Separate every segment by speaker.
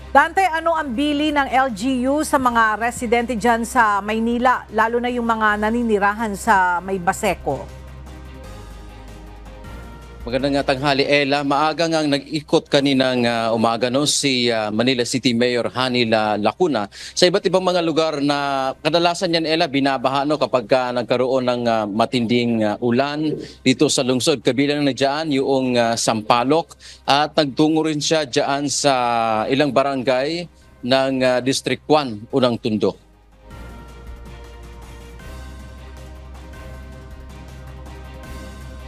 Speaker 1: Dante, ano ang bili ng LGU sa mga residente dyan sa Maynila, lalo na yung mga naninirahan sa May Baseco?
Speaker 2: Magandang tanghali, Ella. Maaga ngang nag-ikot kaninang umaga si Manila City Mayor Hanny Lacuna sa iba't ibang mga lugar na kadalasan yan, Ella, binabaha kapag nagkaroon ng matinding ulan dito sa lungsod. Kabilang na dyan yung Sampaloc at nagtungo rin siya dyan sa ilang barangay ng District 1, Unang Tundo.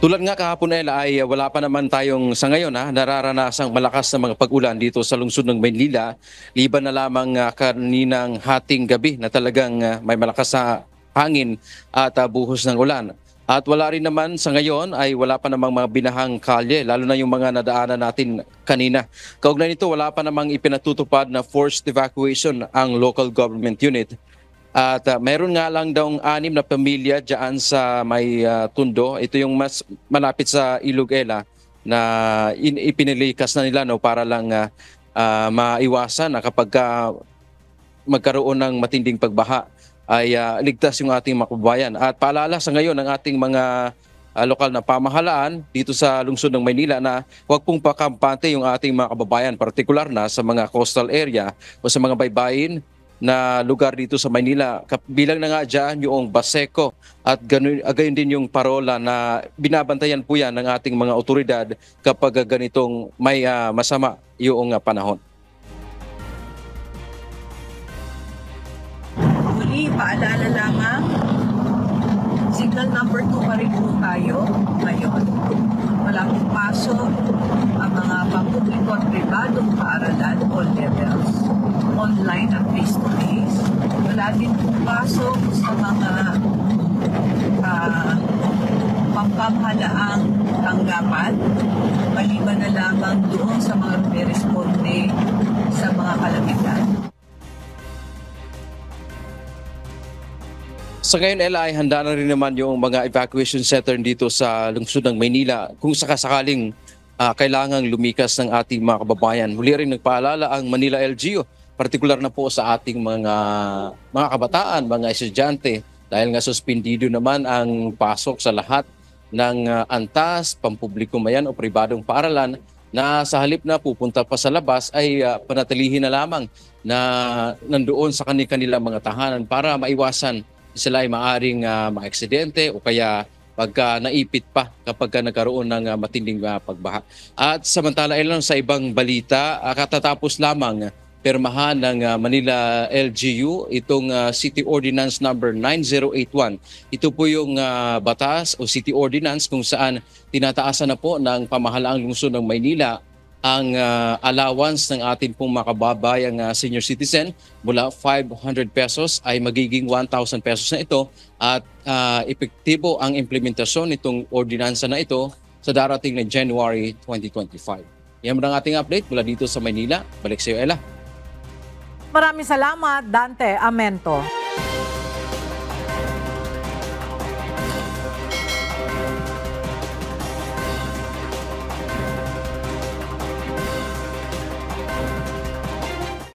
Speaker 2: Tulad nga kahapon, Ella, ay wala pa naman tayong sa ngayon nararanasang malakas na mga pag-ulan dito sa lungsod ng Maynila. Liban na lamang kaninang hating gabi na talagang may malakas na hangin at buhos ng ulan. At wala rin naman sa ngayon ay wala pa namang mga binahang kalye, lalo na yung mga nadaanan natin kanina. Kaugnay nito, wala pa namang ipinatutupad na forced evacuation ang local government unit. At mayroon nga lang daw 6 na pamilya dyan sa May Tundo. Ito yung mas malapit sa Ilog, Ella, na ipinilikas na nila para lang maiwasan na kapag magkaroon ng matinding pagbaha ay ligtas yung ating mga kababayan. At paalala sa ngayon ng ating mga lokal na pamahalaan dito sa lungsod ng Maynila na huwag pong pakampante yung ating mga kababayan, partikular na sa mga coastal area o sa mga baybayin na lugar dito sa Maynila. Bilang na nga dyan yung Baseco at gayon din yung parola na binabantayan po yan ng ating mga otoridad kapag ganitong may masama yung panahon.
Speaker 3: Muli, paalala lamang, signal number 2 pa rin po tayo ngayon. Wala pong pasok ang mga pampubliko at pribadong paaralan, all levels, online at face-to-face. Wala din pong pasok sa mga pampamahalaang tanggapan, maliban na lamang doon sa mga rumiresponde sa mga kalamitan.
Speaker 2: Sa ngayon, Ella, ay handa na rin naman yung mga evacuation center dito sa lungsod ng Maynila kung sakasakaling kailangang lumikas ng ating mga kababayan. Huli rin nagpaalala ang Manila LGU, partikular na po sa ating mga kabataan, mga estudyante, dahil nga suspendido naman ang pasok sa lahat ng antas, pampubliko mayan o pribadong paaralan na sa halip na pupunta pa sa labas ay panatilihin na lamang na nandoon sa kanilang mga tahanan para maiwasan sila ay maaring maaksidente o kaya pagka naipit pa kapag nagkaroon ng matinding pagbaha. At samantala lang sa ibang balita, katatapos lamang permahan ng Manila LGU itong City Ordinance number 9081. Ito po yung batas o City Ordinance kung saan tinataasan na po ng pamahalaang lungsod ng Maynila ang allowance ng ating pong makababayang senior citizen mula 500 pesos ay magiging 1,000 pesos na ito at epektibo ang implementasyon nitong ordinansa na ito sa darating na January 2025. Yan ang ating update mula dito sa Maynila. Balik sa iyo, Ella.
Speaker 1: Maraming salamat, Dante Amento.